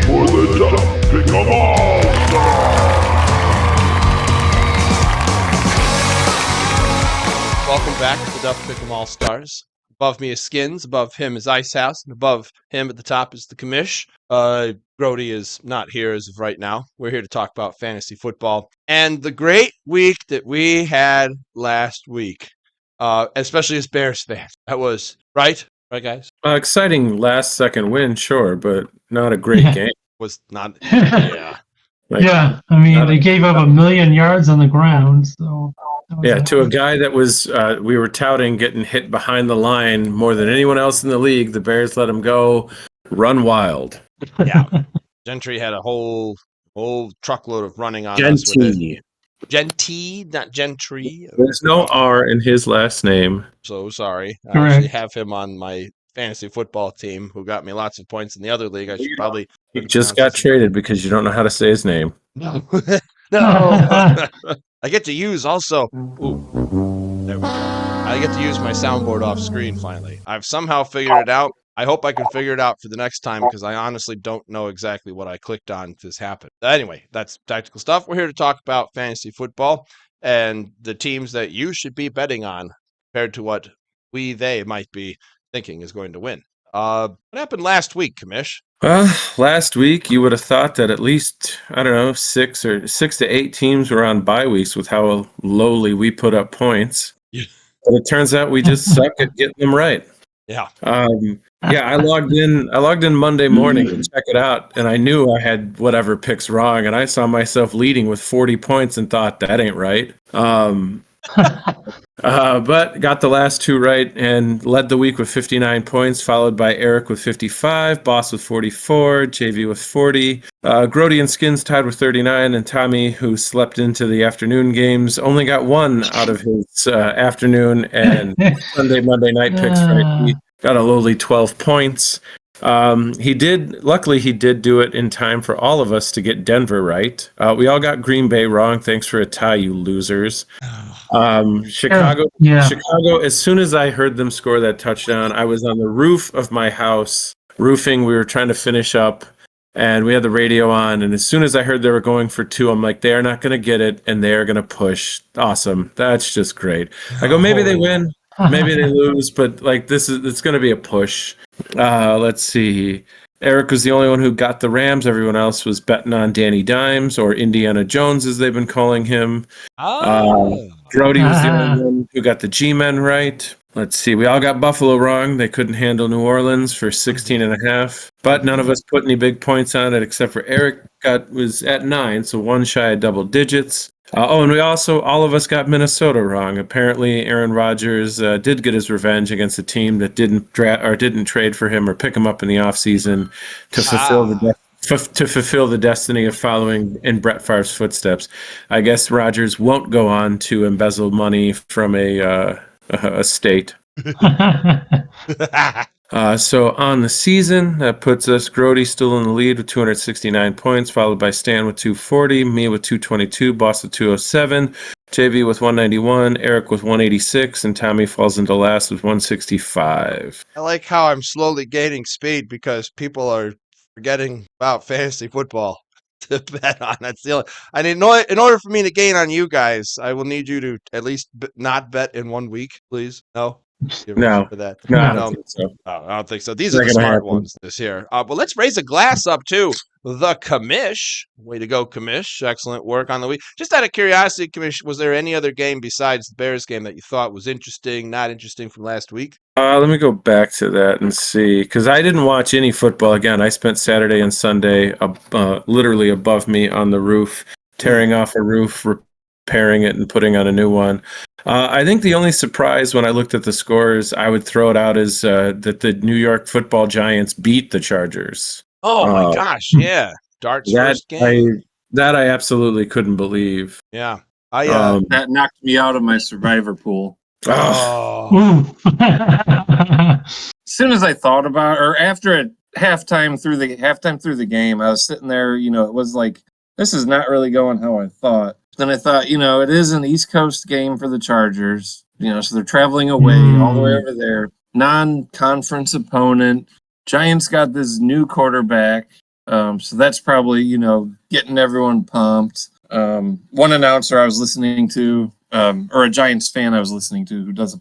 for the Duff Pickem AllStars. Welcome back to the Duff Pickem AllStars. Above me is Skinnnns, above him is Icehouse, and above him at the top is the Commish. Groady is not here as of right now. We're here to talk about fantasy football and the great week that we had last week, especially as Bears fans. That was right, guys? Exciting last-second win, sure, but not a great game. Was not, yeah. Yeah, I mean, they gave up 1 million yards on the ground, so... Yeah, to a guy that was, we were touting getting hit behind the line more than anyone else in the league. The Bears let him go, run wild. Yeah, Gentry had a whole truckload of running on us with it. Genty, not Gentry. There's no R in his last name. So sorry. I Correct. actually have him on my fantasy football team who got me lots of points in the other league. I should probably... He just got traded because you don't know how to say his name. No. No. I get to use also... Ooh. There we go. I get to use my soundboard off screen finally. I've somehow figured it out. I hope I can figure it out for the next time because I honestly don't know exactly what I clicked on to this happen. Anyway, that's tactical stuff. We're here to talk about fantasy football and the teams that you should be betting on compared to what they might be thinking is going to win. What happened last week, Commish? Well, last week you would have thought that at least, I don't know, 6 to 8 teams were on bye weeks with how lowly we put up points. Yeah. But it turns out we just suck at getting them right. Yeah. I logged in Monday morning to check it out, and I knew I had whatever picks wrong, and I saw myself leading with 40 points and thought that ain't right. But got the last 2 right and led the week with 59 points, followed by Eric with 55, Boss with 44, JV with 40. Groady and Skinnnns tied with 39, and Tommy, who slept into the afternoon games, only got 1 out of his afternoon and Monday night picks. Right, he got a lowly 12 points. Luckily he did do it in time for all of us to get Denver right. We all got Green Bay wrong. Thanks for a tie, you losers. Chicago, as soon as I heard them score that touchdown, I was on the roof of my house roofing. We were trying to finish up and we had the radio on. And as soon as I heard they were going for 2, I'm like, they're not going to get it and they're going to push. Awesome. That's just great. I go, maybe they win. Maybe they lose, but like it's going to be a push. Let's see. Eric was the only one who got the Rams. Everyone else was betting on Danny Dimes or Indiana Jones, as they've been calling him. Groady was the only one who got the G-Men right. Let's see. We all got Buffalo wrong. They couldn't handle New Orleans for 16.5. But none of us put any big points on it except for Eric was at 9, so 1 shy of double digits. And we also, all of us got Minnesota wrong. Apparently, Aaron Rodgers did get his revenge against a team that didn't trade for him or pick him up in the offseason to fulfill the destiny of following in Brett Favre's footsteps. I guess Rodgers won't go on to embezzle money from a state. So on the season, that puts us Groady still in the lead with 269 points, followed by Stan with 240, me with 222, Boss with 207, JV with 191, Eric with 186, and Tommy falls into last with 165. I like how I'm slowly gaining speed because people are forgetting about fantasy football to bet on. That's the only. I mean, in order for me to gain on you guys, I will need you to at least not bet in 1 week, please. No. No, for that. No, I don't think so. I don't think so. These are the smart ones this year. But let's raise a glass up to the Commish. Way to go, Commish. Excellent work on the week. Just out of curiosity, Commish, was there any other game besides the Bears game that you thought was interesting, not interesting from last week? Let me go back to that and see, because I didn't watch any football. Again, I spent Saturday and Sunday literally above me on the roof, tearing off a roof, repairing it, and putting on a new one. I think the only surprise when I looked at the scores, I would throw it out is that the New York Football Giants beat the Chargers. Oh my gosh, yeah. Dart's first game. That I absolutely couldn't believe. Yeah. That knocked me out of my survivor pool. Oh. As soon as I thought about, or after halftime through the game, I was sitting there, it was like, this is not really going how I thought. Then I thought, it is an East Coast game for the Chargers, so they're traveling away all the way over there. Non-conference opponent. Giants got this new quarterback. So that's probably, getting everyone pumped. One announcer I was listening to, or a Giants fan I was listening to who does a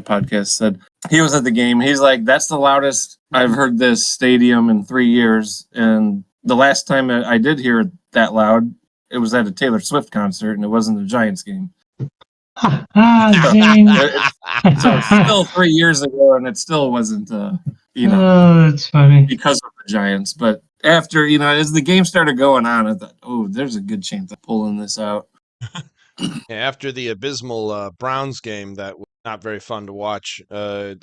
podcast, said he was at the game. He's like, that's the loudest I've heard this stadium in 3 years. And the last time I did hear it that loud, it was at a Taylor Swift concert, and it wasn't a Giants game. Zing. So it's still 3 years ago, and it still wasn't, Oh, that's funny. because of the Giants. But after, as the game started going on, I thought, oh, there's a good chance of pulling this out. After the abysmal Browns game that was not very fun to watch,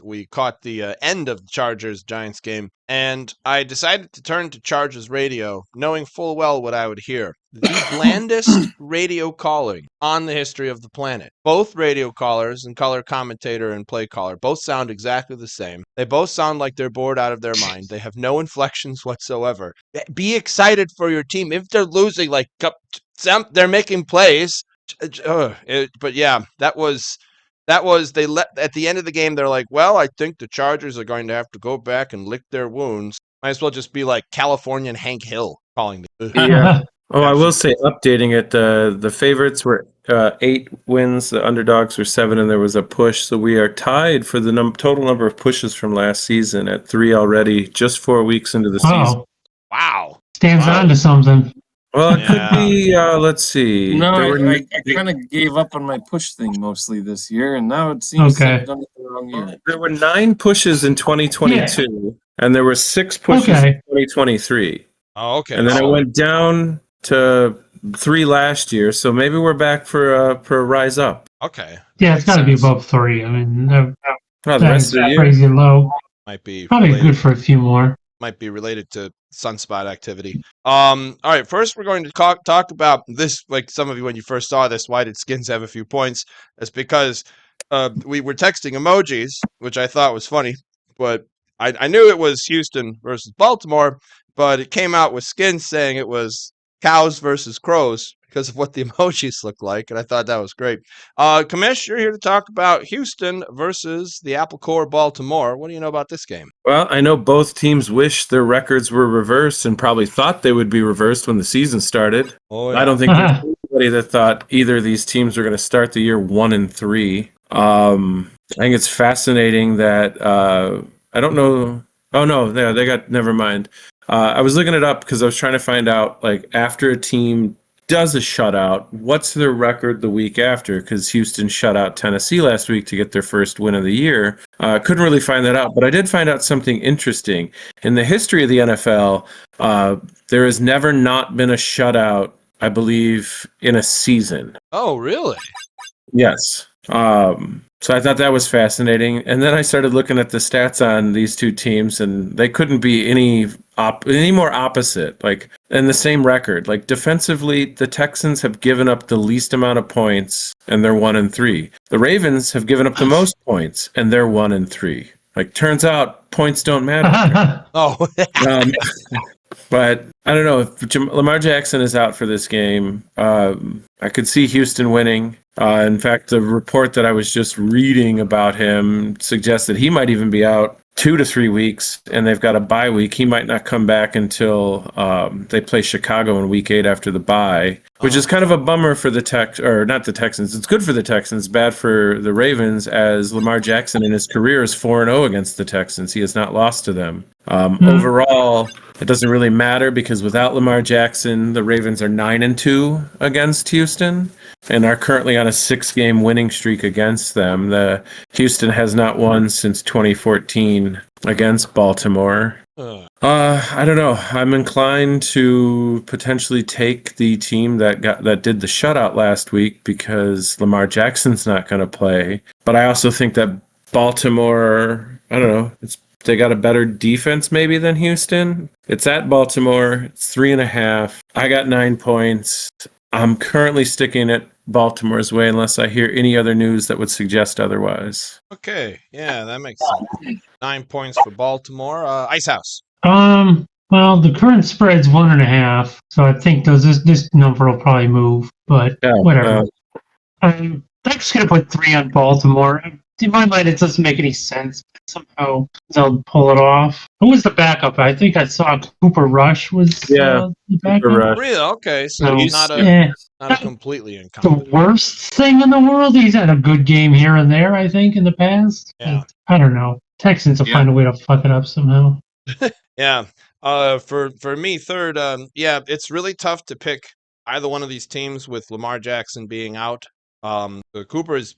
we caught the end of the Chargers-Giants game, and I decided to turn to Chargers radio, knowing full well what I would hear. The blandest radio calling on the history of the planet. Both radio callers and color commentator and play caller both sound exactly the same. They both sound like they're bored out of their mind. They have no inflections whatsoever. Be excited for your team. If they're losing, they're making plays. But yeah, that was they let at the end of the game. They're like, well, I think the Chargers are going to have to go back and lick their wounds. Might as well just be like Californian Hank Hill calling the Yeah. Oh, I will say, updating it, the favorites were 8 wins, the underdogs were 7, and there was a push. So we are tied for the total number of pushes from last season at 3 already, just 4 weeks into the season. Wow. Stands on to something. Well, it could be, let's see. No, There I kind of gave up on my push thing mostly this year, and now it seems I've done it the wrong year. There were 9 pushes in 2022, and there were 6 pushes in 2023. Oh, okay. And then it went down to 3 last year, so maybe we're back for a rise up. Okay. Yeah, it's got to be above 3. I mean, the rest of the year crazy low. Might be Probably good for a few more. Might be related to sunspot activity. All right, first we're going to talk about this. Like some of you, when you first saw this, why did Skinnnns have a few points? It's because we were texting emojis, which I thought was funny, but I knew it was Houston versus Baltimore, but it came out with Skinnnns saying it was cows versus crows because of what the emojis look like, and I thought that was great. Commish, you're here to talk about Houston versus the Apple Core Baltimore. What do you know about this game? Well, I know both teams wish their records were reversed and probably thought they would be reversed when the season started. Oh, yeah. I don't think there's anybody that thought either of these teams were going to start the year 1-3. I think it's fascinating that I don't know. Oh no, they got. Never mind. I was looking it up because I was trying to find out, like, after a team does a shutout, what's their record the week after? Because Houston shut out Tennessee last week to get their first win of the year. Couldn't really find that out, but I did find out something interesting. In the history of the NFL, there has never not been a shutout, I believe, in a season. Oh, really? Yes. So I thought that was fascinating. And then I started looking at the stats on these two teams, and they couldn't be any more opposite, like, in the same record. Like, defensively, the Texans have given up the least amount of points, and they're 1-3. The Ravens have given up the most points, and they're 1-3. Like, turns out points don't matter. Oh. But I don't know if Lamar Jackson is out for this game. I could see Houston winning. In fact, the report that I was just reading about him suggests that he might even be out 2 to 3 weeks, and they've got a bye week. He might not come back until they play Chicago in week 8 after the bye, which is kind of a bummer for the not the Texans. It's good for the Texans, bad for the Ravens, as Lamar Jackson in his career is 4-0 against the Texans. He has not lost to them. Overall, it doesn't really matter because without Lamar Jackson, the Ravens are 9-2 against Houston and are currently on a 6-game winning streak against them. The Houston has not won since 2014 against Baltimore. I don't know. I'm inclined to potentially take the team that did the shutout last week because Lamar Jackson's not going to play. But I also think that Baltimore, I don't know, they got a better defense maybe than Houston. It's at Baltimore. It's 3.5. I got 9 points. I'm currently sticking it Baltimore's way unless I hear any other news that would suggest otherwise. Okay, yeah, that makes sense. 9 points for Baltimore. Icehouse. Well, the current spread's 1.5, so I think this number will probably move, but whatever. I'm just gonna put 3 on Baltimore. in my mind, it doesn't make any sense. Somehow they'll pull it off. Who was the backup? I think I saw Cooper Rush was the backup. Cooper Rush. Really? Okay, so So, he's not a completely the incompetent. worst thing in the world. He's had a good game here and there, I think, in the past. Yeah. I don't know. Texans will find a way to fuck it up somehow. Yeah. For me, third, it's really tough to pick either one of these teams with Lamar Jackson being out. Cooper is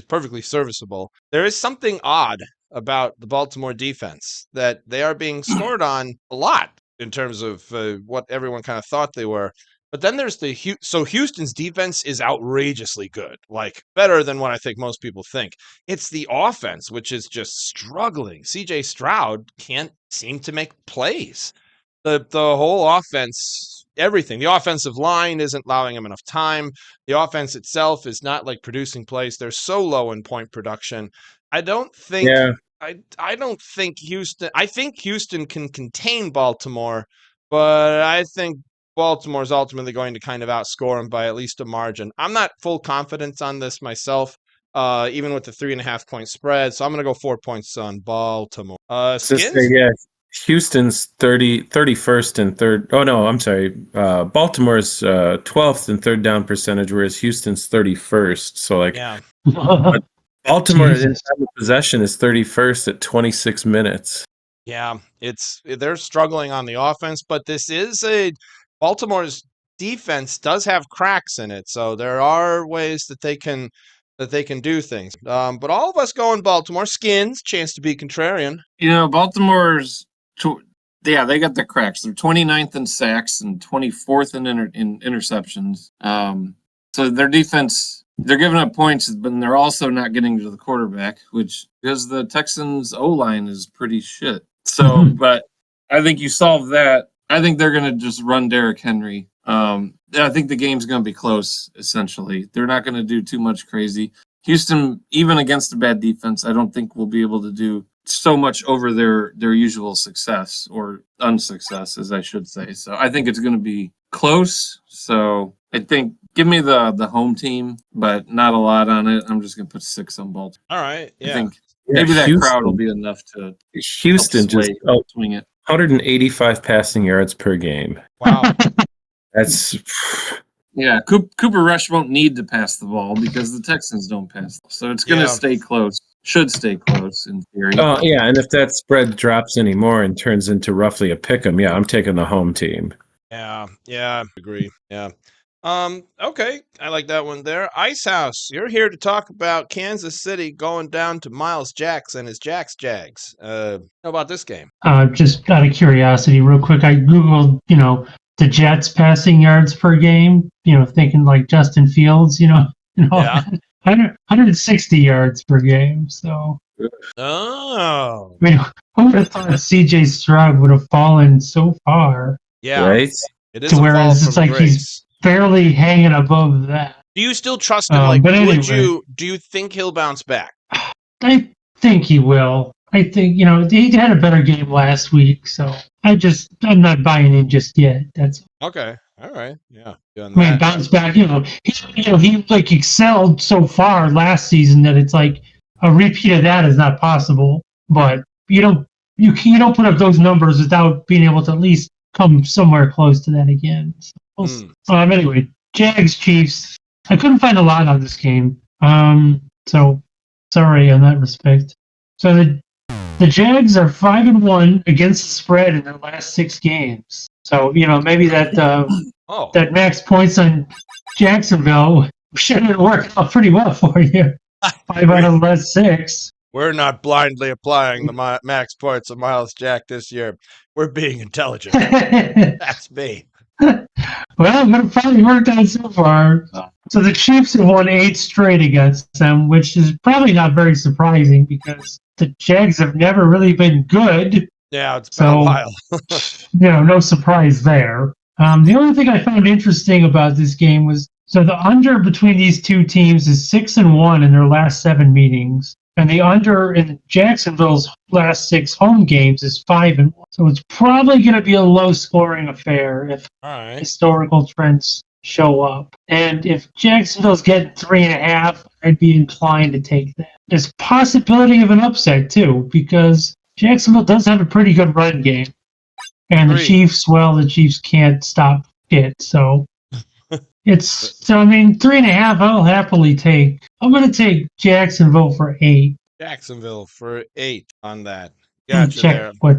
perfectly serviceable. There is something odd about the Baltimore defense that they are being scored on a lot in terms of what everyone kind of thought they were. But then there's Houston's defense is outrageously good, like better than what I think most people think. It's the offense, which is just struggling. CJ Stroud can't seem to make plays. The whole offense, everything. The offensive line isn't allowing him enough time. The offense itself is not like producing plays. They're so low in point production. I don't think I don't think Houston. I think Houston can contain Baltimore, but I think Baltimore is ultimately going to kind of outscore them by at least a margin. I'm not full confidence on this myself, even with the 3.5 point spread. So I'm going to go 4 points on Baltimore. Skinnnns? Houston's 31st and third. Oh, no, I'm sorry. Baltimore's 12th and third down percentage, whereas Houston's 31st. So, Baltimore in time of possession is 31st at 26 minutes. Yeah, they're struggling on the offense, but this is Baltimore's defense does have cracks in it, so there are ways that they can do things. But all of us go in Baltimore. Skinnnns, chance to be contrarian. Baltimore's they got the cracks. They're 29th in sacks and 24th in interceptions. So their defense, they're giving up points, but they're also not getting to the quarterback, which because the Texans' O-line is pretty shit. So, but I think you solve that. I think they're going to just run Derrick Henry. I think the game's going to be close, essentially. They're not going to do too much crazy. Houston, even against a bad defense, I don't think will be able to do so much over their usual success or unsuccess, as I should say. So I think it's going to be close. So I think give me the home team, but not a lot on it. I'm just going to put 6 on Baltimore. All right. Yeah. I think maybe that crowd will be enough to Houston just swing it. 185 passing yards per game. Wow. That's yeah. Cooper Rush won't need to pass the ball because the Texans don't pass. So it's going to stay close. Should stay close in theory. Oh yeah, and if that spread drops anymore and turns into roughly a pick'em, I'm taking the home team. Yeah, I agree. Yeah. Okay, I like that one there. Icehouse, you're here to talk about Kansas City going down to Miles Jacks and his Jags. How about this game? Just out of curiosity, real quick, I googled, the Jets passing yards per game. Thinking like Justin Fields. Yeah. 160 yards per game. So. Oh. I mean, who would have thought C.J. Stroud would have fallen so far? Yeah. Right. It is. To whereas it's like grace. he's barely hanging above that. Do you still trust him? But anyway, do you think he'll bounce back? I think he will. I think, he had a better game last week, so I'm not buying in just yet. That's okay. All right. Yeah. Bounce back, he excelled so far last season that it's like a repeat of that is not possible, but you don't put up those numbers without being able to at least come somewhere close to that again. So, anyway, Jags Chiefs. I couldn't find a lot on this game. So sorry on that respect. So the Jags are 5-1 against the spread in their last 6 games. So maybe that that max points on Jacksonville should have worked out pretty well for you. 5 out of the last 6. We're not blindly applying the max points of Miles Jack this year. We're being intelligent. That's me. Well, it probably worked out so far. So the Chiefs have won 8 straight against them, which is probably not very surprising because the Jags have never really been good. Yeah, it's been a while. No surprise there. The only thing I found interesting about this game was the under between these two teams is 6-1 in their last 7 meetings, and the under in Jacksonville's last 6 home games is 5-1. So it's probably going to be a low-scoring affair if historical trends show up. And if Jacksonville's getting 3.5, I'd be inclined to take that. There's possibility of an upset too, because Jacksonville does have a pretty good run game. And the Chiefs can't stop it. So I mean, 3.5, I'll happily take. I'm going to take Jacksonville for 8. Jacksonville for 8 on that. Gotcha Check there. what,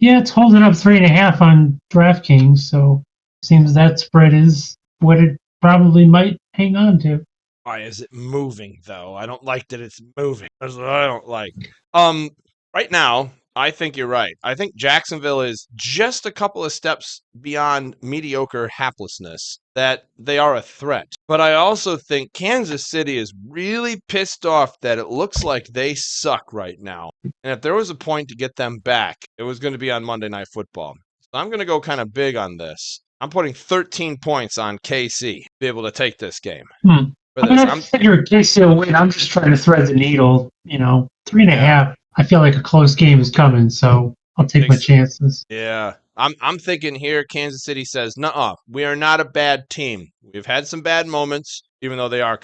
it's holding up 3.5 on DraftKings. So seems that spread is what it probably might hang on to. Why is it moving though? I don't like that it's moving. That's what I don't like. Right now, I think you're right. I think Jacksonville is just a couple of steps beyond mediocre haplessness, that they are a threat. But I also think Kansas City is really pissed off that it looks like they suck right now. And if there was a point to get them back, it was going to be on Monday Night Football. So I'm going to go kind of big on this. I'm putting 13 points on KC to be able to take this game. I figure KC will win. I'm just trying to thread the needle. 3.5. I feel like a close game is coming, so I'll take my chances. Yeah. I'm thinking here Kansas City says, nuh-uh, we are not a bad team. We've had some bad moments, even though they are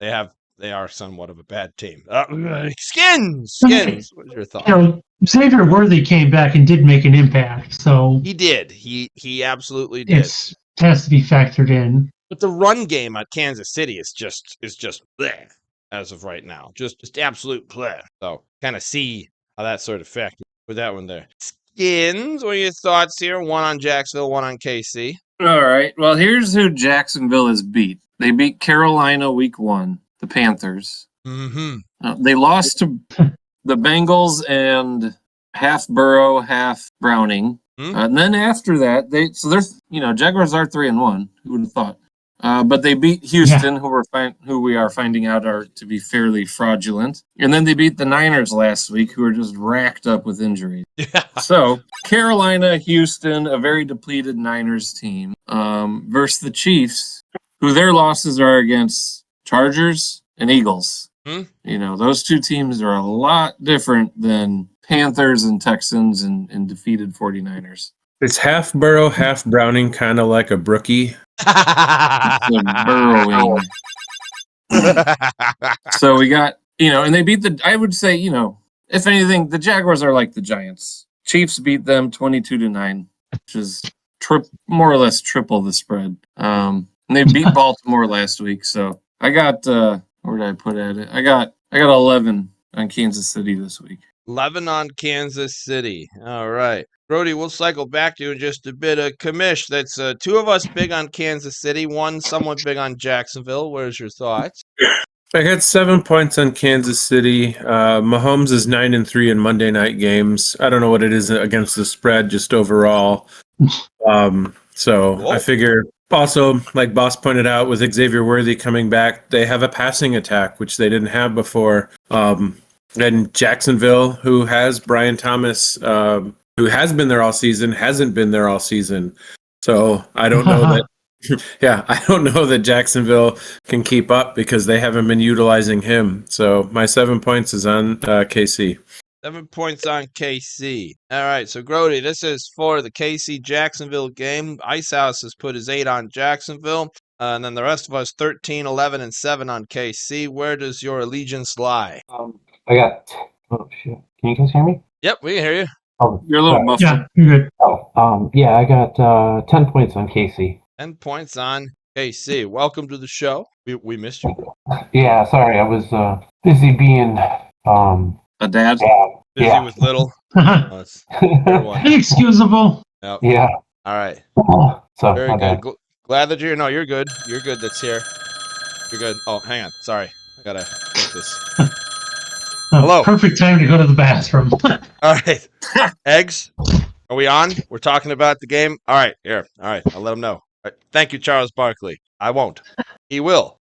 they are somewhat of a bad team. Skinnnns, what's your thought? Xavier Worthy came back and did make an impact, so he did. He absolutely did. It has to be factored in. But the run game at Kansas City is just bleh, as of right now. Just absolute bleh. So kind of see how that sort of factors with that one there. Skinnnns, what are your thoughts here? One on Jacksonville, one on KC. All right. Well, here's who Jacksonville has beat. They beat Carolina week 1, the Panthers. Mm-hmm. They lost to the Bengals and half Burrow, half Browning. And then after that, they're Jaguars are 3-1. Who would have thought? But they beat Houston, who we are finding out are to be fairly fraudulent. And then they beat the Niners last week, who are just racked up with injuries. Yeah. So Carolina, Houston, a very depleted Niners team, versus the Chiefs, who their losses are against Chargers and Eagles. Those two teams are a lot different than Panthers and Texans and defeated 49ers. It's half Burrow, half Browning, kind of like a brookie. Burrowing. So we got, and they beat I would say, if anything, the Jaguars are like the Giants. Chiefs beat them 22-9, which is more or less triple the spread. And they beat Baltimore last week. So I got, where did I put at it? I got 11 on Kansas City this week. 11 on Kansas City. All right. Groady, we'll cycle back to you in just a bit. Commish, that's two of us big on Kansas City, one somewhat big on Jacksonville. Where's your thoughts? I got 7 points on Kansas City. Mahomes is 9-3 in Monday night games. I don't know what it is against the spread, just overall. So I figure also, like Boss pointed out, with Xavier Worthy coming back, they have a passing attack, which they didn't have before. And Jacksonville, who has Brian Thomas, who has been there all season, hasn't been there all season. So I don't know that. Yeah, I don't know that Jacksonville can keep up because they haven't been utilizing him. So my 7 points is on KC. 7 points on KC. All right, so Groady, this is for the KC-Jacksonville game. Icehouse has put his 8 on Jacksonville. And then the rest of us, 13, 11, and 7 on KC. Where does your allegiance lie? I got... Oh, shit. Can you guys hear me? Yep, we can hear you. Oh, You're a little muffled. Yeah, you're good. Yeah, I got 10 points on KC. 10 points on KC. Welcome to the show. We missed you. Yeah, sorry, I was busy being A dad? Busy with little. That's Inexcusable. Yep. Yeah. All right. So Very good. Glad that you're. No, you're good. You're good. That's here. You're good. Oh, hang on. Sorry. I gotta take this. Hello. Perfect time to go to the bathroom. All right. Eggs, are we on? We're talking about the game. All right. Here. All right. I'll let him know. All right. Thank you, Charles Barkley. I won't. He will.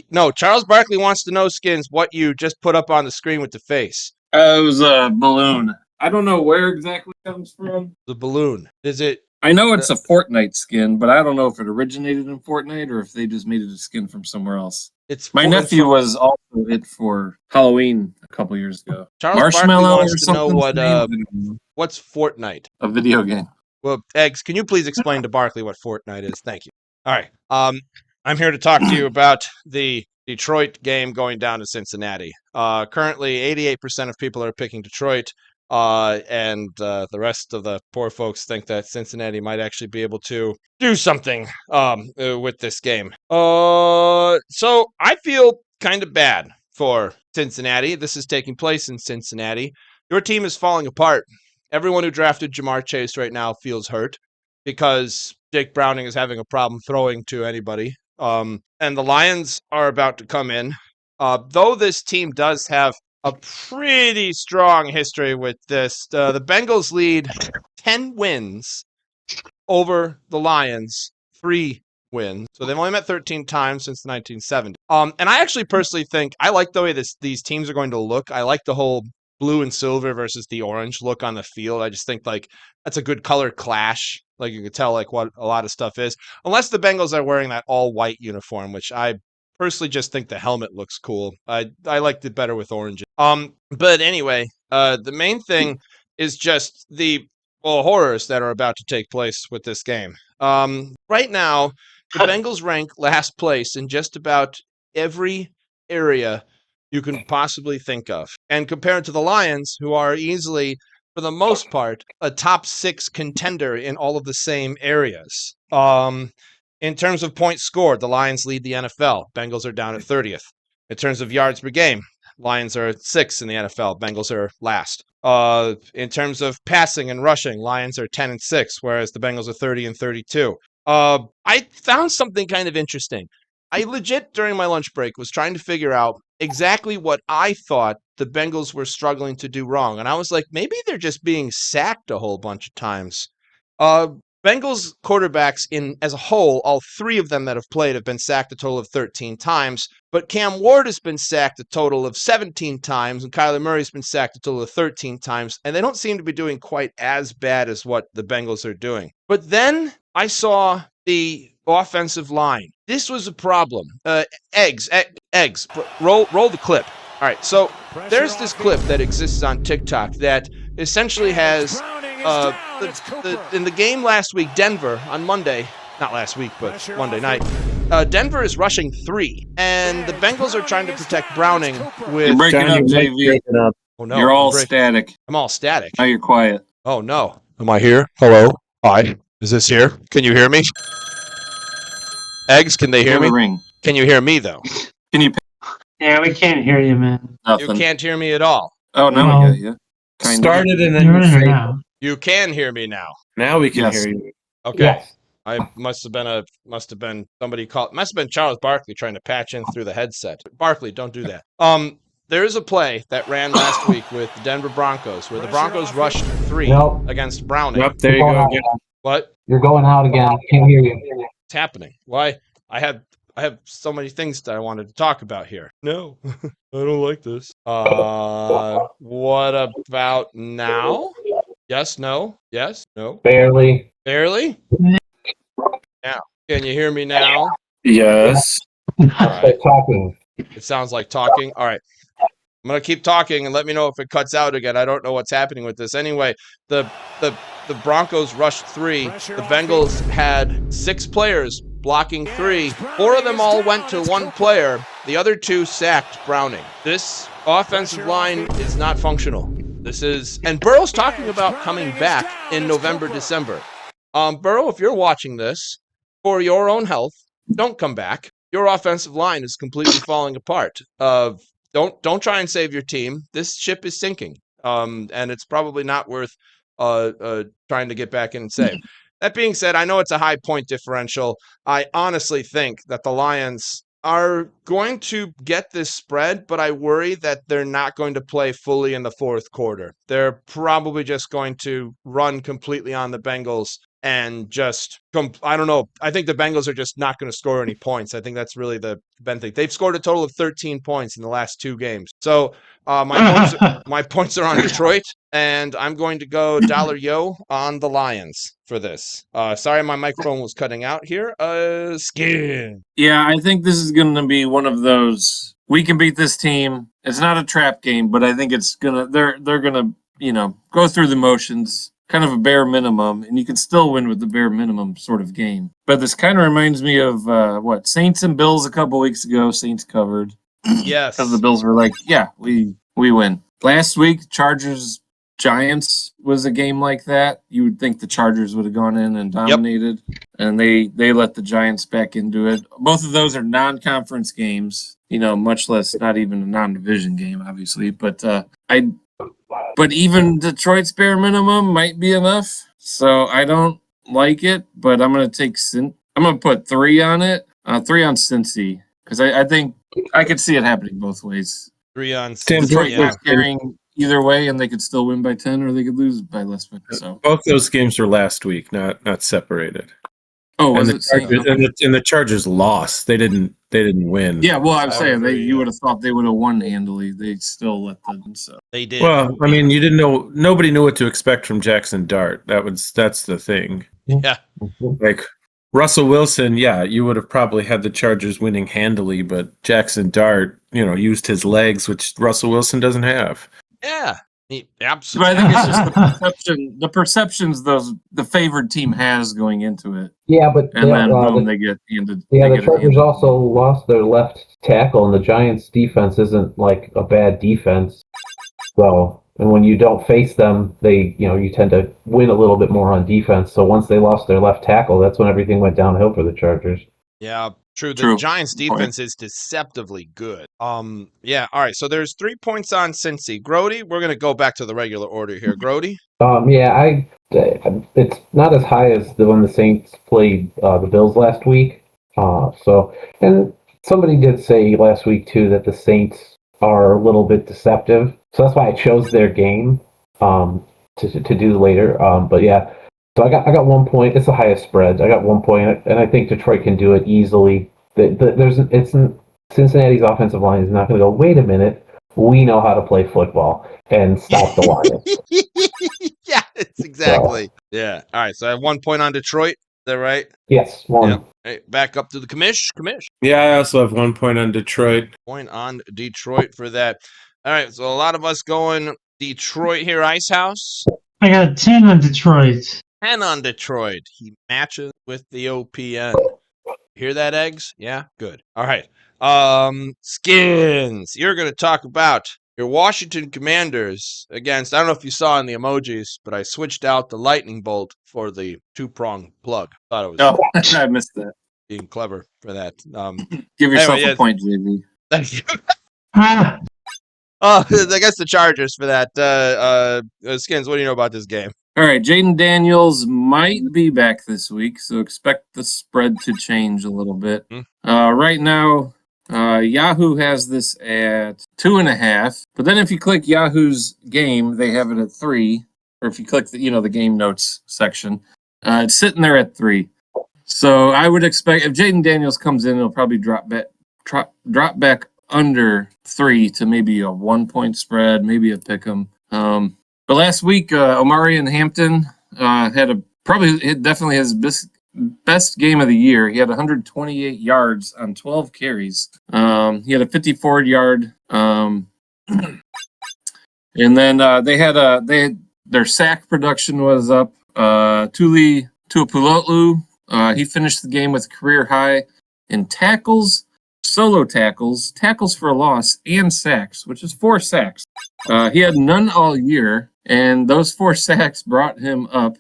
No, Charles Barkley wants to know, Skinnnns, what you just put up on the screen with the face. It was a balloon. I don't know where exactly it comes from. The balloon. Is it? I know it's a Fortnite skin, but I don't know if it originated in Fortnite or if they just made it a skin from somewhere else. My nephew was also it for Halloween a couple years ago. Charles Marshmallow Barkley or wants to know something. what's Fortnite. A video game. Well, Eggs, can you please explain to Barkley what Fortnite is? Thank you. All right. I'm here to talk to you about the Detroit game going down to Cincinnati. Currently, 88% of people are picking Detroit, and the rest of the poor folks think that Cincinnati might actually be able to do something with this game. So I feel kind of bad for Cincinnati. This is taking place in Cincinnati. Your team is falling apart. Everyone who drafted Jamar Chase right now feels hurt because Jake Browning is having a problem throwing to anybody. And the Lions are about to come in. Though this team does have a pretty strong history with this, the Bengals lead 10 wins over the Lions, 3 wins. So they've only met 13 times since the 1970s. And I actually personally think I like the way these teams are going to look. I like the whole blue and silver versus the orange look on the field. I just think like that's a good color clash. Like you can tell like what a lot of stuff is. Unless the Bengals are wearing that all white uniform, which I personally just think the helmet looks cool. I liked it better with orange. But anyway, the main thing is just the horrors that are about to take place with this game. Right now, the Bengals rank last place in just about every area you can possibly think of. And compared to the Lions, who are easily, for the most part, a top 6 contender in all of the same areas. In terms of points scored, the Lions lead the NFL. Bengals are down at 30th. In terms of yards per game, Lions are 6th in the NFL. Bengals are last. In terms of passing and rushing, Lions are 10 and 6, whereas the Bengals are 30 and 32. I found something kind of interesting. I legit, during my lunch break, was trying to figure out exactly what I thought the Bengals were struggling to do wrong. And I was like, maybe they're just being sacked a whole bunch of times. Bengals quarterbacks as a whole, all 3 of them that have played have been sacked a total of 13 times. But Cam Ward has been sacked a total of 17 times, and Kyler Murray's been sacked a total of 13 times. And they don't seem to be doing quite as bad as what the Bengals are doing. But then I saw the offensive line. This was a problem. Eggs. Roll the clip. All right, so there's this clip that exists on TikTok that essentially has in the game last week, Denver on Monday, not last week, but Monday night, Denver is rushing 3, and the Bengals are trying to protect Browning with. You're breaking up, JV. Oh no, You're all static. I'm all static. Now you're quiet. Oh no, am I here? Hello, hi. Is this here? Can you hear me? Eggs, can they hear me? Ring. Can you hear me though? Can you? Yeah, we can't hear you, man. Nothing. You can't hear me at all. Oh, now we got you. Kind Started and You're in then there now. You can hear me now. now we can Yes. hear you. Okay. Yes. I must have been somebody called. Must have been Charles Barkley trying to patch in through the headset. Barkley, don't do that. There is a play that ran last week with the Denver Broncos where the Broncos rushed 3 Nope. against Browning. Yep, there you You're go going again. out. What? You're going out again. Can't hear you. What's happening? Why? I have so many things that I wanted to talk about here. No, I don't like this. What about now? Yes, no, yes, no. Barely. Barely? Now. Can you hear me now? Yes. Start talking. It sounds like talking. All right. I'm going to keep talking and let me know if it cuts out again. I don't know what's happening with this. Anyway, the Broncos rushed 3. The Bengals had 6 players blocking 3. 4 of them all went to 1 player. The other 2 sacked Browning. This offensive line is not functional. And Burrow's talking about coming back in November, December. Burrow, if you're watching this, for your own health, don't come back. Your offensive line is completely falling apart. Don't try and save your team. This ship is sinking. And it's probably not worth trying to get back in and save. That being said, I know it's a high point differential. I honestly think that the Lions are going to get this spread, but I worry that they're not going to play fully in the 4th quarter. They're probably just going to run completely on the Bengals and just, I don't know. I think the Bengals are just not going to score any points. I think that's really the Ben thing. They've scored a total of 13 points in the last 2 games. So my points are on Detroit, and I'm going to go $yo on the Lions for this. Sorry, my microphone was cutting out here. Skin. Yeah, I think this is going to be one of those. We can beat this team. It's not a trap game, but I think it's gonna. They're gonna, go through the motions kind of a bare minimum, and you can still win with the bare minimum sort of game. But this kind of reminds me of Saints and Bills a couple weeks ago. Saints covered. Yes. Because the Bills were like, yeah, we win. Last week, Chargers Giants was a game like that. You would think the Chargers would have gone in and dominated, and they let the Giants back into it. Both of those are non-conference games, much less not even a non-division game, obviously. But even Detroit's bare minimum might be enough. So I don't like it, but I'm going to put 3 on it, 3 on Cincy, because I think I could see it happening both ways. 3 on Detroit Cincy. was carrying either way, and they could still win by 10, or they could lose by less. So both those games were last week, not separated. Oh, was and it? The Chargers lost. They didn't win. Yeah, well, I'm saying agree, you would have thought they would have won handily. They still let them. So They did. Well, I mean, you didn't know. Nobody knew what to expect from Jackson Dart. That's the thing. Yeah. Like Russell Wilson, yeah, you would have probably had the Chargers winning handily, but Jackson Dart, used his legs, which Russell Wilson doesn't have. Yeah. But Absolutely. I think it's just the perceptions the favored team has going into it. Yeah, but And then boom, they get handed. Yeah, the Chargers also lost their left tackle, and the Giants' defense isn't like a bad defense. So, and when you don't face them, you tend to win a little bit more on defense. So once they lost their left tackle, that's when everything went downhill for the Chargers. Yeah, true. The True. Giants' defense is deceptively good. Yeah. All right. So there's 3 points on Cincy. Groady, we're gonna go back to the regular order here. Groady. Yeah, it's not as high as when the Saints played the Bills last week. And somebody did say last week too that the Saints are a little bit deceptive. So that's why I chose their game to do later. But yeah. So I got 1 point. It's the highest spread. I got 1 point, and I think Detroit can do it easily. Cincinnati's offensive line is not going to go. Wait a minute, we know how to play football and stop the Lions. Yeah, it's exactly. Yeah. All right. So I have 1 point on Detroit. Is that right? Yes, 1. Yep. All right, back up to the Commish. Yeah, I also have 1 point on Detroit. Point on Detroit for that. All right. So a lot of us going Detroit here. Icehouse. I got 10 on Detroit. 10 on Detroit. He matches with the OPN. Hear that, Eggs? Yeah? Good. All right. Skinnnns. You're going to talk about your Washington Commanders against, I don't know if you saw in the emojis, but I switched out the lightning bolt for the 2-prong plug. Thought it was Oh, I missed that. being clever for that. Give yourself Anyway, a point, JV. Thank you. Ah, I guess the Chargers for that. Skinnnns, what do you know about this game? All right, Jaden Daniels might be back this week, so expect the spread to change a little bit. Right now, Yahoo has this at 2.5, but then if you click Yahoo's game, they have it at 3. Or if you click the game notes section, it's sitting there at 3. So I would expect if Jaden Daniels comes in, it'll probably drop back under 3 to maybe a 1 point spread, maybe a pick'em. But last week, Omari and Hampton had definitely his best game of the year. He had 128 yards on 12 carries. He had a 54-yard, and then their sack production was up. Tuli Tuapulotlu, he finished the game with a career high in tackles, solo tackles, tackles for a loss, and sacks, which is 4 sacks. He had none all year, and those 4 sacks brought him up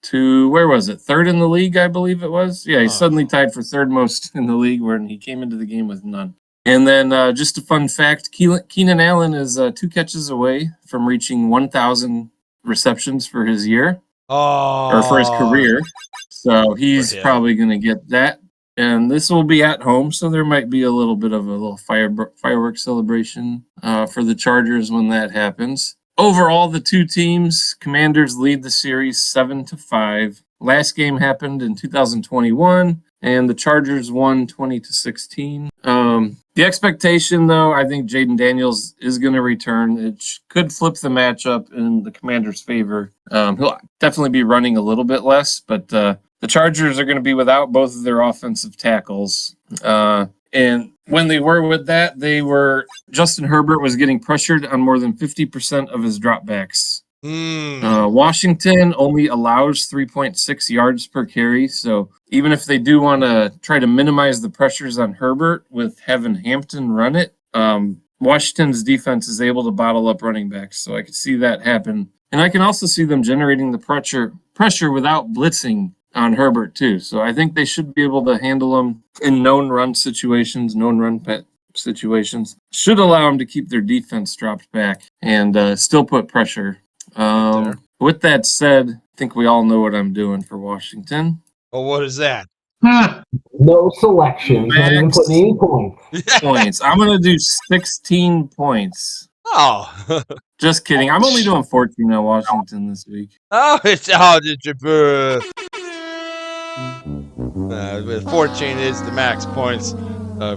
to, where was it? 3rd in the league, I believe it was. Yeah, he suddenly tied for 3rd most in the league when he came into the game with none. And then just a fun fact, Keenan Allen is 2 catches away from reaching 1,000 receptions for his year, or for his career. So he's probably going to get that. And this will be at home, so there might be a little bit of a little fireworks celebration for the Chargers when that happens. Overall, the 2 teams, Commanders lead the series 7-5. Last game happened in 2021, and the Chargers won 20-16. The expectation, though, I think Jaden Daniels is going to return. It could flip the matchup in the Commanders' favor. He'll definitely be running a little bit less, but the Chargers are going to be without both of their offensive tackles. And when they were with that, Justin Herbert was getting pressured on more than 50% of his dropbacks. Washington only allows 3.6 yards per carry. So even if they do want to try to minimize the pressures on Herbert with having Hampton run it, Washington's defense is able to bottle up running backs. So I could see that happen. And I can also see them generating the pressure without blitzing on Herbert too. So I think they should be able to handle him in known run situations, known run pet situations. Should allow them to keep their defense dropped back and still put pressure. With that said, I think we all know what I'm doing for Washington. Oh, what is that? No selection. He's not even putting any points. I'm going to do 16 points. Oh. Just kidding. I'm only doing 14 on Washington this week. Oh, it's 14 is the max points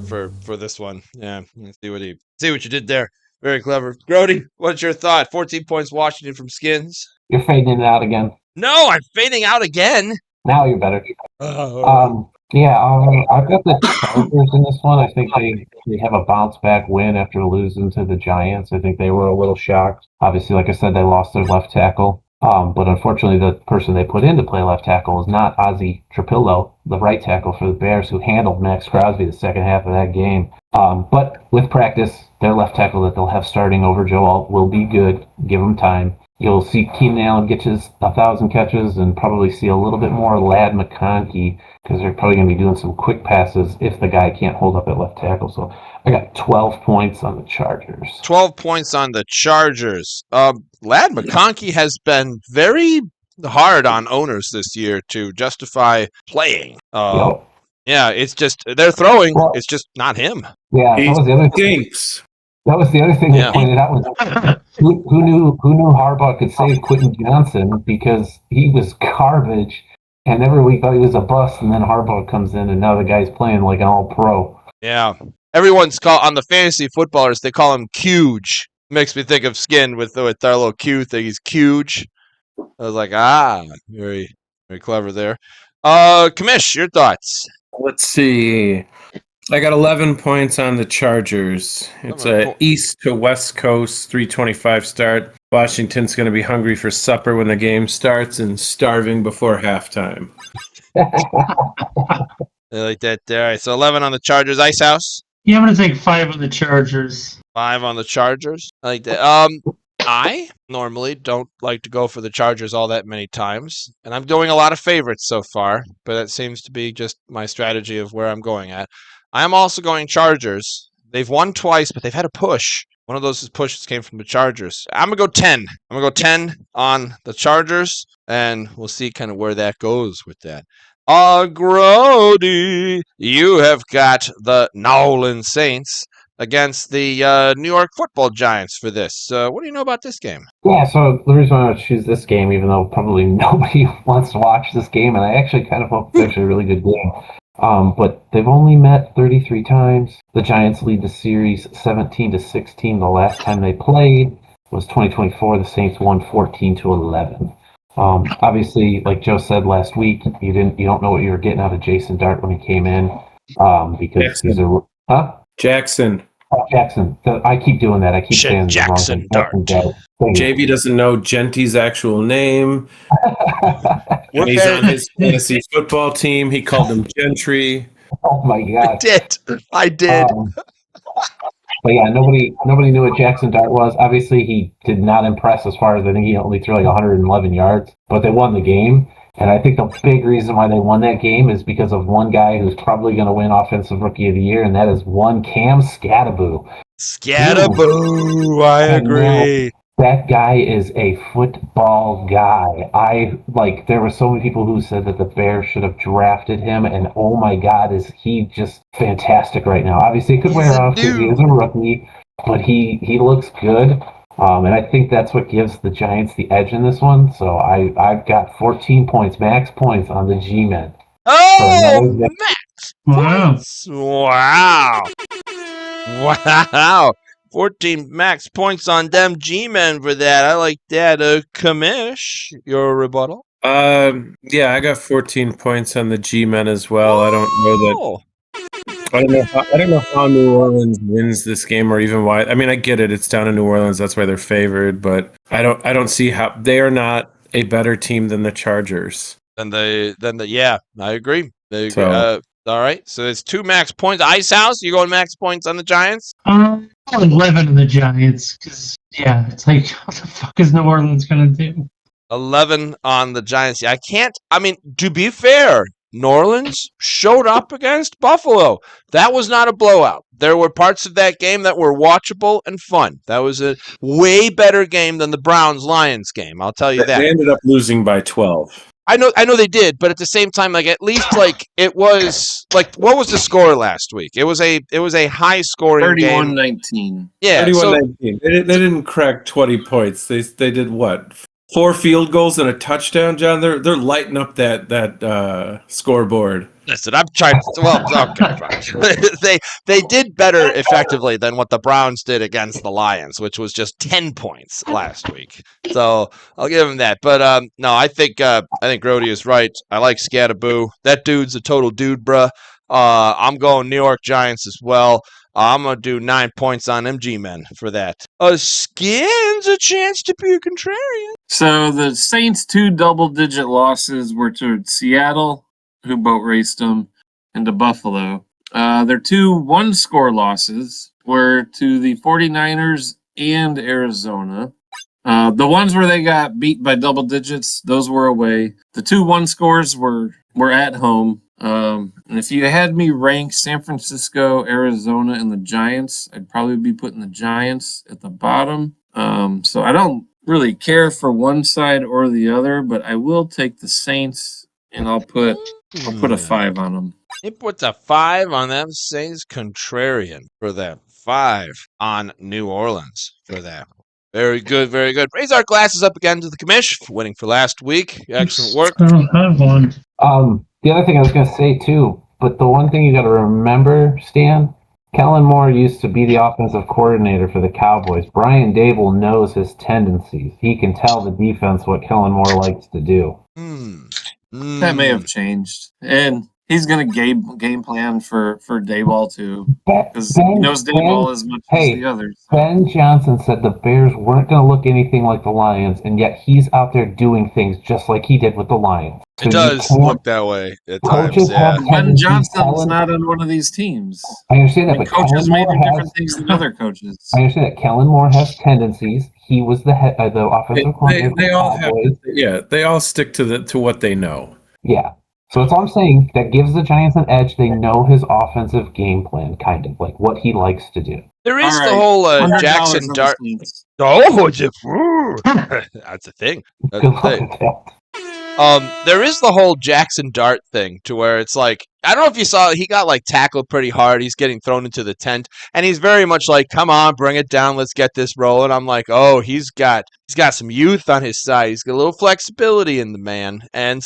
for this one. Yeah, see what you did there. Very clever. Groady, what's your thought? 14 points Washington from Skinnnns. You're fading it out again. No, I'm fading out again. Now you're better. I've got the Chargers in this one. I think they have a bounce back win after losing to the Giants. I think they were a little shocked. Obviously, like I said, they lost their left tackle. But unfortunately, the person they put in to play left tackle is not Ozzie Trapillo, the right tackle for the Bears, who handled Max Crosby the second half of that game. But with practice, their left tackle that they'll have starting over Joe Alt will be good. Give him time. You'll see Keenan Allen get his 1,000 catches and probably see a little bit more Ladd McConkey because they're probably going to be doing some quick passes if the guy can't hold up at left tackle. So I got 12 points on the Chargers. 12 points on the Chargers. Ladd McConkey has been very hard on owners this year to justify playing. Yeah, it's just they're throwing. Well, it's just not him. Yeah, that was the other thing. That was the other thing they pointed out was who knew Harbaugh could save Quentin Johnson because he was garbage, and everybody thought he was a bust, and then Harbaugh comes in, and now the guy's playing like an all-pro. Yeah, everyone's on the fantasy footballers. They call him Cuge. Makes me think of Skin with our little Q thing. He's Cuge. I was like, very, very clever there. Commish, your thoughts? Let's see. I got 11 points on the Chargers. It's a East to West Coast 3:25 start. Washington's going to be hungry for supper when the game starts and starving before halftime. I like that there. All right, so 11 on the Chargers. Icehouse? Yeah, I'm going to take 5 on the Chargers. 5 on the Chargers. I like that. I normally don't like to go for the Chargers all that many times, and I'm doing a lot of favorites so far, but that seems to be just my strategy of where I'm going at. I am also going Chargers. They've won twice, but they've had a push. One of those pushes came from the Chargers. I'm going to go 10. I'm going to go 10 on the Chargers, and we'll see kind of where that goes with that. Groady, you have got the Nolan Saints against the New York Football Giants for this. What do you know about this game? Yeah, so the reason why I would choose this game, even though probably nobody wants to watch this game, and I actually kind of hope it's actually a really good game, but they've only met 33 times. The Giants lead the series 17-16. The last time they played was 2024. The Saints won 14-11. Obviously, like Joe said last week, you don't know what you were getting out of Jason Dart when he came in because he's a Jackson. Jackson. I keep doing that. I keep saying Jackson Dart. JB doesn't know Genty's actual name. When he's on his fantasy football team, he called him Gentry. Oh my God! I did. But yeah, nobody knew what Jackson Dart was. Obviously, he did not impress as far as I think he only threw like 111 yards, but they won the game. And I think the big reason why they won that game is because of one guy who's probably going to win Offensive Rookie of the Year, and that is one Cam Scattaboo. Scattaboo, I agree. That guy is a football guy. There were so many people who said that the Bears should have drafted him, and oh my God, is he just fantastic right now. Obviously, it could wear off because he is a rookie, but he looks good. And I think that's what gives the Giants the edge in this one. So I've got 14 points, max points on the G-Men. Oh, max points! Wow. 14 max points on them G-Men for that. I like that. Commish, your rebuttal? Yeah, I got 14 points on the G-Men as well. I don't know that. I don't know how New Orleans wins this game, or even why. I mean, I get it; it's down in New Orleans, that's why they're favored. But I don't see how they are not a better team than the Chargers. Yeah, I agree. They agree. So- All right, so it's 2 max points. Icehouse, you going max points on the Giants? 11 in the Giants. Because, yeah, it's like, what the fuck is New Orleans going to do? 11 on the Giants. I can't. I mean, to be fair, New Orleans showed up against Buffalo. That was not a blowout. There were parts of that game that were watchable and fun. That was a way better game than the Browns-Lions game. I'll tell you that. They ended up losing by 12. I know they did, but at the same time, like at least like it was like what was the score last week? It was a high scoring game. 31-19. Yeah, 31-19. They didn't crack 20 points. They did what? 4 field goals and a touchdown, John. They're lighting up that scoreboard. Listen, I'm trying. Well, okay, fine. they did better effectively than what the Browns did against the Lions, which was just 10 points last week. So I'll give him that. But no, I think Groady is right. I like Scattaboo. That dude's a total dude, bruh. I'm going New York Giants as well. I'm gonna do 9 points on MG men for that. Skinns a chance to be a contrarian. So the Saints' 2 double-digit losses were to Seattle, who boat raced them, and to Buffalo. Their 2 one-score losses were to the 49ers and Arizona. The ones where they got beat by double digits, those were away. The 2 one-scores were at home. And if you had me rank San Francisco, Arizona, and the Giants, I'd probably be putting the Giants at the bottom. So I don't really care for one side or the other, but I will take the Saints, and I'll put a 5 on them. He puts a 5 on them. Saints contrarian for that. 5 on New Orleans for that. Very good, very good. Raise our glasses up again to the Commish for winning for last week. Excellent work. I don't have one. The other thing I was going to say too, but the one thing you got to remember, Stan, Kellen Moore used to be the offensive coordinator for the Cowboys. Brian Dable knows his tendencies. He can tell the defense what Kellen Moore likes to do. That may have changed. And he's going to game plan for Dayball too, because he knows Dayball as much as the others. Ben Johnson said the Bears weren't going to look anything like the Lions, and yet he's out there doing things just like he did with the Lions. So it does look that way at times, yeah. Ben Johnson's not on one of these teams. I understand that, but coaches may do different things than other coaches. I understand that Kellen Moore has tendencies. He was the offensive coordinator. They all have. Yeah, they all stick to what they know. Yeah. So that's all I'm saying. That gives the Giants an edge. They know his offensive game plan, kind of like what he likes to do. There is the whole Jackson Dart. Oh, that's a thing. That's a thing. There is the whole Jackson Dart thing to where it's like, I don't know if you saw, he got like tackled pretty hard. He's getting thrown into the tent, and he's very much like, "Come on, bring it down. Let's get this rolling." I'm like, oh, he's got some youth on his side. He's got a little flexibility in the man, and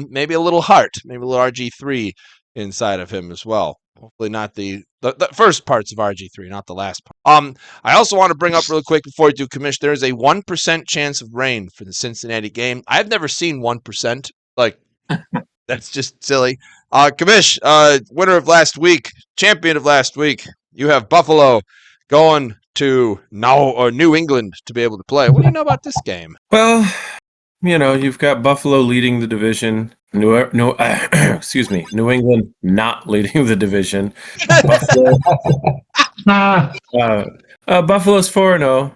maybe a little heart, maybe a little RG3 inside of him as well. Hopefully not the first parts of RG3, not the last part. I also want to bring up real quick before we do Commish, there is a 1% chance of rain for the Cincinnati game. I've never seen 1%. Like, that's just silly. Commish, winner of last week, champion of last week. You have Buffalo going to New England to be able to play. What do you know about this game? Well, you've got Buffalo leading the division. Excuse me, New England not leading the division. Buffalo's 4-0.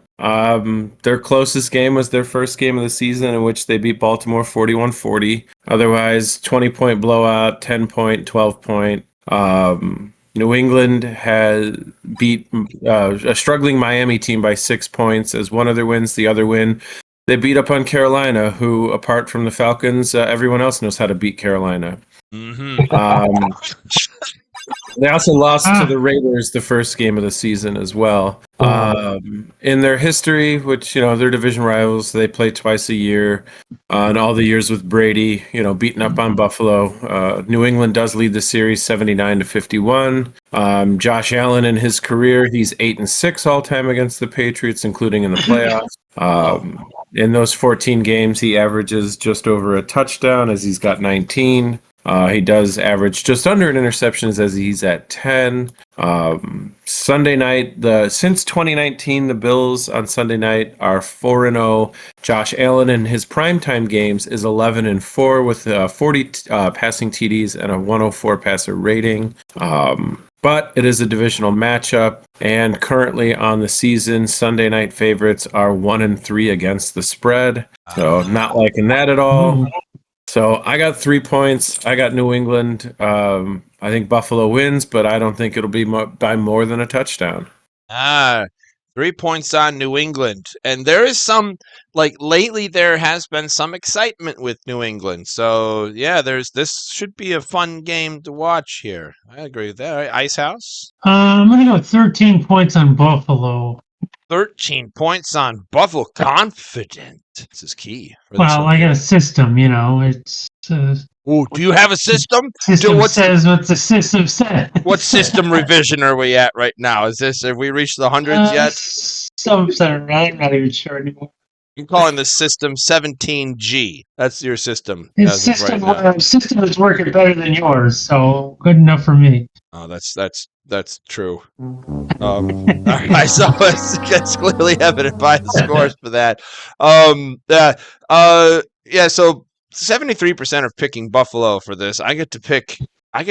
Their closest game was their first game of the season, in which they beat Baltimore 41-40. Otherwise, 20-point blowout, 10-point, 12-point. New England has beat a struggling Miami team by 6 points as one of their wins. The other win, they beat up on Carolina, who, apart from the Falcons, everyone else knows how to beat Carolina. Mm-hmm. They also lost to the Raiders the first game of the season as well. In their history, which, their division rivals, they play twice a year. And all the years with Brady, beating up on Buffalo. New England does lead the series 79-51. Josh Allen in his career, he's 8-6 all time against the Patriots, including in the playoffs. In those 14 games, he averages just over a touchdown, as he's got 19. He does average just under an interceptions as he's at 10. Sunday night, since 2019, the Bills on Sunday night are 4-0. Josh Allen in his primetime games is 11-4 with 40 passing TDs and a 104 passer rating. But it is a divisional matchup, and currently on the season, Sunday night favorites are 1-3 against the spread. So not liking that at all. So I got 3 points. I got New England. I think Buffalo wins, but I don't think it'll be by more than a touchdown. 3 points on New England. And there is some, lately there has been some excitement with New England. So, yeah, this should be a fun game to watch here. I agree with that. Right? Icehouse? I'm going to go 13 points on Buffalo. 13 points on Buffalo. Confident. This is key. Well, I got a system, it's... Oh, do you have a system? System says what the system says. What system revision are we at right now? Have we reached the hundreds yet? I'm not even sure anymore. I'm calling the system 17G. That's your system. His system, system is working better than yours, so good enough for me. Oh, that's true. All right, so it's clearly evident by the scores for that. So 73% of picking Buffalo for this. I get to pick. I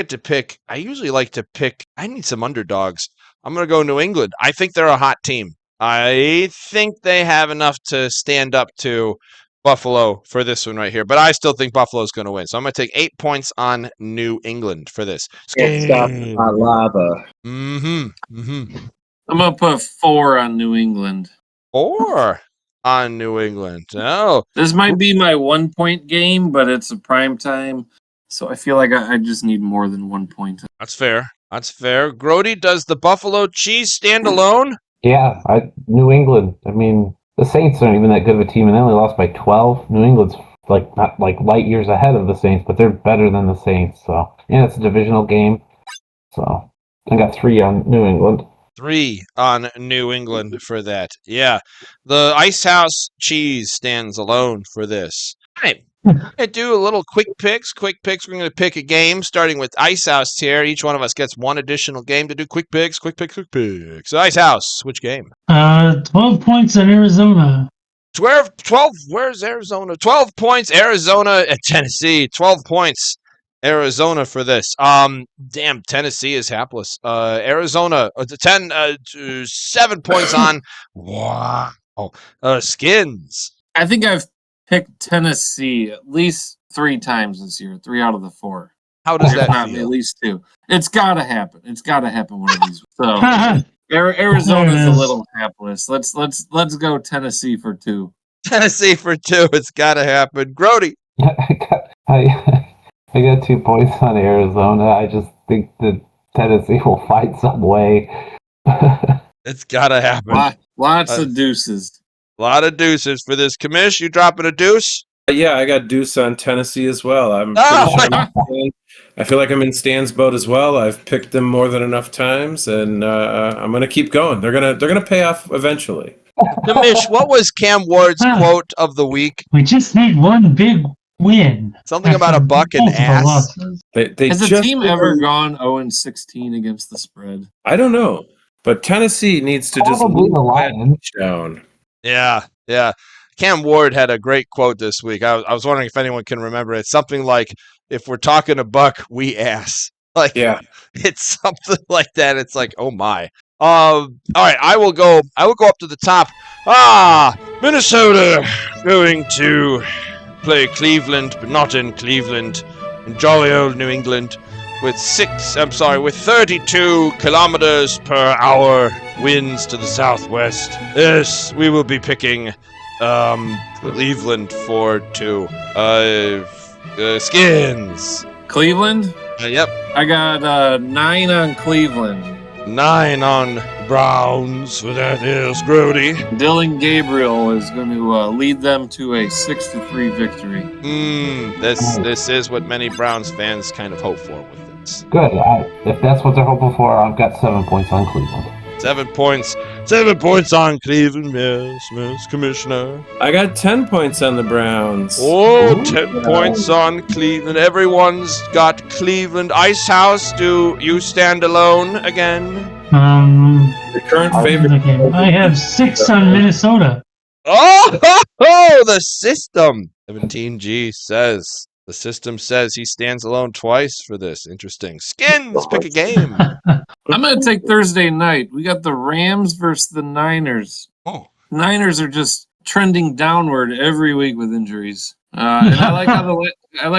usually like to pick. I need some underdogs. I'm going to go New England. I think they're a hot team. I think they have enough to stand up to Buffalo for this one right here. But I still think Buffalo's going to win. So I'm going to take 8 points on New England for this. Can't stop my lava. I'm going to put 4 on New England. 4 on New England. Oh. This might be my 1 point game, but it's a prime time. So I feel like I just need more than 1 point. That's fair. Groady, does the Buffalo cheese stand alone? Yeah, New England. I mean, the Saints aren't even that good of a team, and they only lost by 12. New England's not light years ahead of the Saints, but they're better than the Saints. So yeah, it's a divisional game. So I got 3 on New England. 3 on New England for that. Yeah, the Icehouse cheese stands alone for this. All right. I'm going to do a little quick picks. We're going to pick a game starting with Icehouse here. Each one of us gets one additional game to do quick picks. So Icehouse, which game? 12 points in Arizona. 12, where's Arizona? 12 points, Arizona at Tennessee. 12 points, Arizona for this. Damn, Tennessee is hapless. Arizona, 7 points on. Wow. Skinnnns. I think I've picked Tennessee at least 3 times this year. 3 out of the 4. How does that feel? At least 2. It's got to happen. One of these. So Arizona's a little hapless. Let's go Tennessee for 2. Tennessee for 2. It's got to happen. Groady. I got 2 points on Arizona. I just think that Tennessee will find some way. It's got to happen. Lots of deuces. A lot of deuces for this. Commish, you dropping a deuce? Yeah, I got deuce on Tennessee as well. I feel like I'm in Stan's boat as well. I've picked them more than enough times, and I'm going to keep going. They're gonna pay off eventually. Commish, what was Cam Ward's quote of the week? We just need one big win. Something about a buck and ass. Has the team ever gone 0-16 against the spread? I don't know, but Tennessee needs to just the Lions down. Yeah. Cam Ward had a great quote this week. I was wondering if anyone can remember it. Something like, if we're talking a buck, we ass. It's something like that. It's like, oh my. All right, I will go up to the top. Minnesota going to play Cleveland, but not in Cleveland. In jolly old New England with 32 kilometers per hour winds to the southwest. Yes, we will be picking Cleveland for 2. Skinnnns. Cleveland? Yep. I got 9 on Cleveland. 9 on Browns. So that is Groady. Dylan Gabriel is going to lead them to a 6-3 victory. This is what many Browns fans kind of hope for with this. Good. If that's what they're hoping for, I've got 7 points on Cleveland. 7 points 7 points on Cleveland, Miss Commissioner. I got 10 points on the Browns. Oh, 10 points on Cleveland. Everyone's got Cleveland. Icehouse, do you stand alone again? The current favorite. Okay. I have 6 on Minnesota. Oh, the system. 17G says. The system says he stands alone twice for this. Interesting. Skinnnns, pick a game. I'm going to take Thursday night. We got the Rams versus the Niners. Oh. Niners are just trending downward every week with injuries. And I like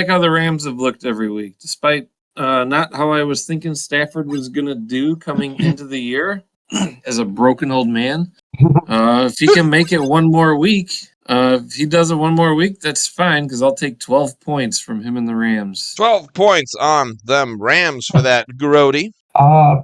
how the Rams have looked every week, despite not how I was thinking Stafford was going to do coming into the year as a broken old man. If he can make it one more week, if he does it one more week, that's fine, because I'll take 12 points from him and the Rams. 12 points on them Rams for that, Groady.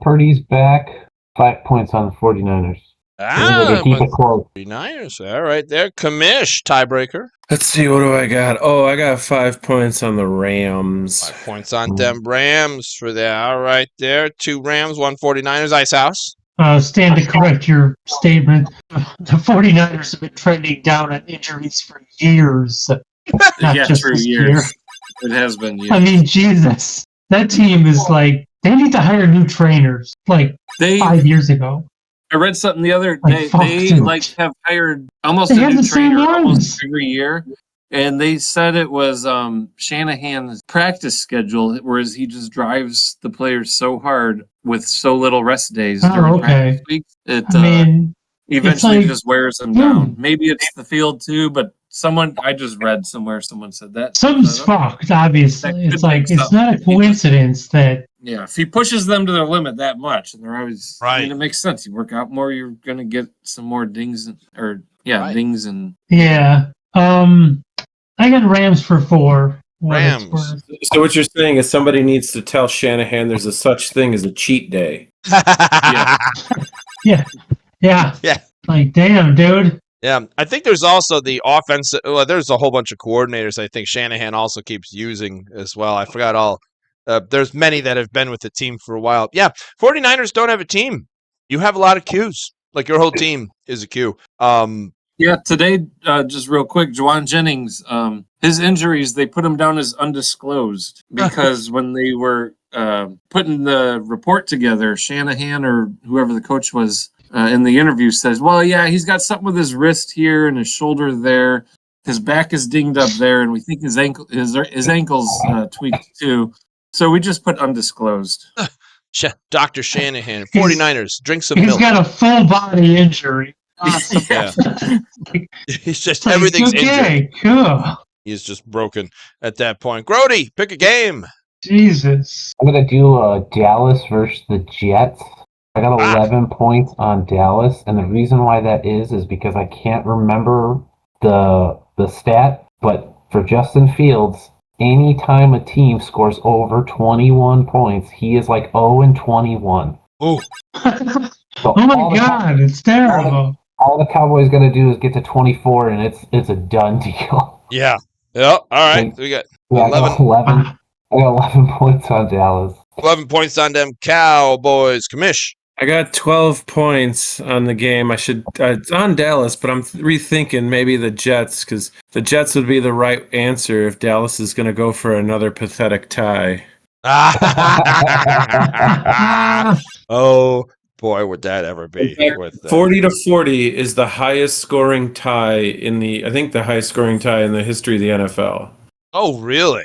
Purdy's back. 5 points on the 49ers. They keep it close. 49ers. All right there. Commish, tiebreaker. Let's see, what do I got? Oh, I got 5 points on the Rams. 5 points on them Rams for that. All right there. 2 Rams, 1 49ers. Icehouse. Stand to correct your statement. The 49ers have been trending down on injuries for years. Not just for this years. year. It has been years. I mean, Jesus. That team is like, they need to hire new trainers, like 5 years ago. I read something the other Like, day. fuck, They dude. have hired almost They a have new the same trainer ones. almost every year, and they said it was Shanahan's practice schedule, whereas he just drives the players so hard with so little rest days Oh, during okay. practice week. It I mean, eventually like, just wears them yeah. down. Maybe it's the field too, but I just read somewhere someone said that. something's So, fucked, obviously. That could It's like, make it's not a something. coincidence that, yeah, if he pushes them to their limit that much, and they're always I mean, Right. it makes sense. You work out more, you're gonna get some more dings Right. dings and yeah. I got Rams for 4. what it's Rams. worth. So what you're saying is somebody needs to tell Shanahan there's a such thing as a cheat day. yeah. Yeah. Yeah. Like, damn, dude. Yeah, I think there's also the offensive. Well, there's a whole bunch of coordinators I think Shanahan also keeps using as well. I forgot all. There's many that have been with the team for a while. Yeah, 49ers don't have a team. You have a lot of Qs. Like your whole team is a Q. Yeah, today, just real quick, Juwan Jennings, his injuries, they put him down as undisclosed because when they were putting the report together, Shanahan or whoever the coach was in the interview says, well, yeah, he's got something with his wrist here and his shoulder there. His back is dinged up there, and we think his ankle's tweaked too. So we just put undisclosed. Dr. Shanahan, 49ers, drink some He's milk. got a full body injury. Awesome. Yeah. He's just Like, everything's injured. okay, cool. He's just broken at that point. Groady, pick a game. Jesus. I'm going to do Dallas versus the Jets. I got 11 points on Dallas, and the reason why that is because I can't remember the stat, but for Justin Fields, anytime a team scores over 21 points, he is like 0-21. Oh, So Oh my God, it's terrible. all the Cowboys got to do is get to 24, and it's a done deal. yeah. Yep. All right. We got Yeah, I got 11 points on Dallas. 11 points on them Cowboys. Commish. I got 12 points on the game. It's on Dallas, but I'm rethinking maybe the Jets, because the Jets would be the right answer if Dallas is going to go for another pathetic tie. Oh, boy, would that ever be. In fact, With 40-40 is the highest scoring tie the highest scoring tie in the history of the NFL. Oh, really?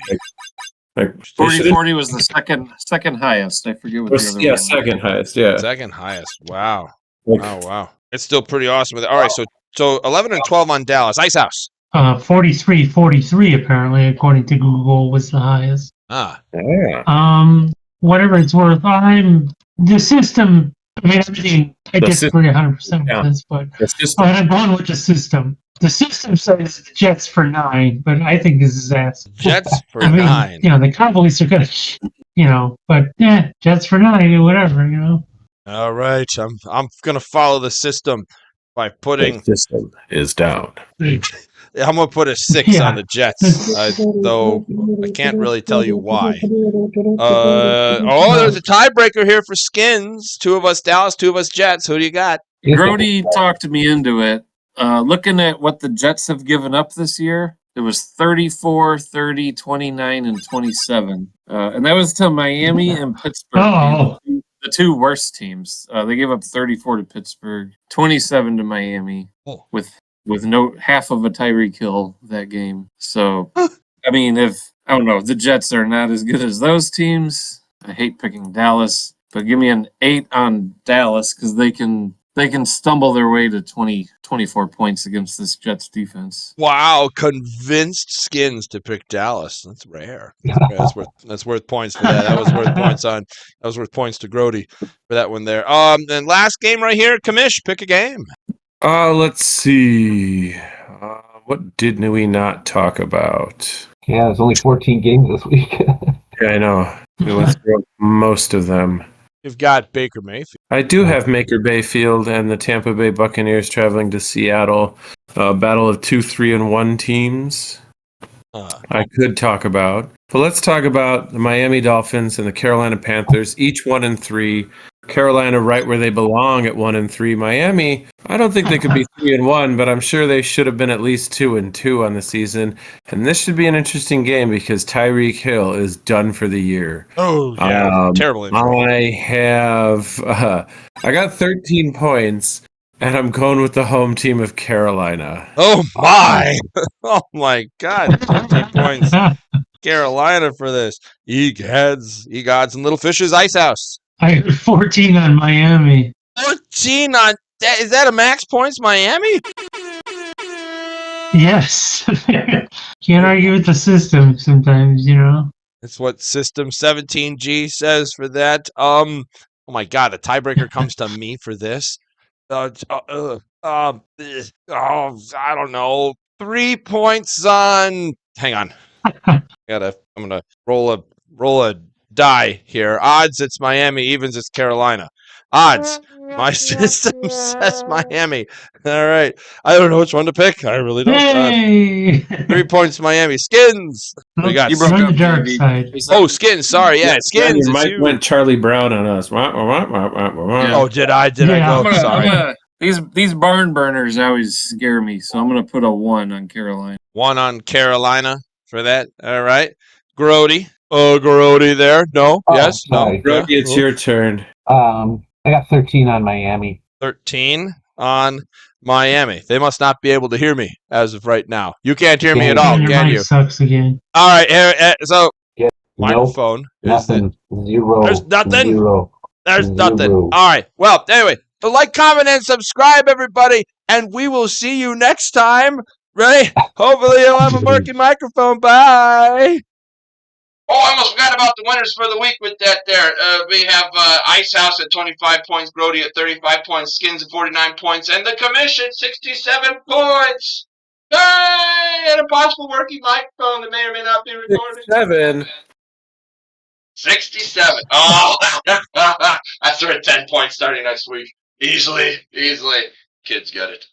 Like, they should've- 40-40 was the second highest. I forget what the other one was. second highest, yeah. Second highest. Wow. Like, Oh, wow. It's still pretty awesome. All right, so 11 and 12 on Dallas. Icehouse. 43 apparently, according to Google, was the highest. Ah. yeah. Whatever it's worth, the system. I mean, everything. I The disagree 100% yeah. with this, but It's just I'm going with the system. The system says the Jets for 9, but I think this is ass. Jets for I mean, 9. the Cowboys are gonna, but Jets for 9, whatever, All right. I'm going to follow the system by putting the system is down. I'm going to put a 6 Yeah. on the Jets, though I can't really tell you why. There's a tiebreaker here for Skinnnns. 2 of us Dallas, 2 of us Jets. Who do you got? Groady talked me into it. Looking at what the Jets have given up this year, it was 34, 30, 29, and 27. And that was to Miami and Pittsburgh. Oh. The two worst teams. They gave up 34 to Pittsburgh, 27 to Miami, Oh. with no half of a Tyreek Hill that game. So, I mean, I don't know, the Jets are not as good as those teams. I hate picking Dallas, but give me an 8 on Dallas because they can stumble their way to 24 points against this Jets defense. Wow, convinced Skinnnns to pick Dallas. That's rare. That's worth points for that. That was worth points to Groady for that one there. Then last game right here, Commish, pick a game. Let's see. What did we not talk about? Yeah, there's only 14 games this week. Yeah, I know. We went through most of them. You've got Baker Mayfield. I do have Maker Bayfield and the Tampa Bay Buccaneers traveling to Seattle. Battle of 2 3-1 teams. I could talk about. But let's talk about the Miami Dolphins and the Carolina Panthers, each 1-3. Carolina right where they belong at 1-3. Miami, I don't think they could be 3-1, but I'm sure they should have been at least 2-2 on the season. And this should be an interesting game because Tyreek Hill is done for the year. Oh, yeah. Terrible. I got 13 points, and I'm going with the home team of Carolina. Oh, my. Oh, my God. 13 points. Carolina for this. Egods, and little fishes, Icehouse. I have 14 on Miami. 14 on that. Is that a max points, Miami? Yes. Can't argue with the system sometimes, you know. That's what System 17G says for that. Oh my God, a tiebreaker comes to me for this. I don't know. 3 points on. Hang on. I'm gonna roll a die here. Odds, it's Miami. Evens, it's Carolina. Odds, my system says Miami. All right. I don't know which one to pick. I really don't. Hey! 3 points, Miami. Skinnnns. We got. You broke on up, the dark JV. side. Oh, Skinnnns. Sorry. Yeah, Skinnnns. It's Mike you. went Charlie Brown on us. Oh, did I? Did I Yeah. go? Sorry. These barn burners always scare me, so I'm gonna put a 1 on Carolina. 1 on Carolina for that. All right. Groady. Oh, Groady there. No. Oh, Yes. No. sorry. Groady, it's your turn. I got 13 on Miami. 13 on Miami. They must not be able to hear me as of right now. You can't hear me at all, Your can mic you? sucks again. All right. So Nope, microphone. nothing. Zero. There's nothing? Zero. There's nothing. Zero. All right. Well, anyway, like, comment, and subscribe, everybody, and we will see you next time. Ready? Hopefully you'll have a working microphone. Bye. Oh, I almost forgot about the winners for the week with that there. We have Icehouse at 25 points, Groady at 35 points, Skinnnns at 49 points, and the Commish at 67 points. Yay! And a possible working microphone that may or may not be recorded. 7. 67. Oh, that's worth 10 points starting next week. Easily. Kids get it.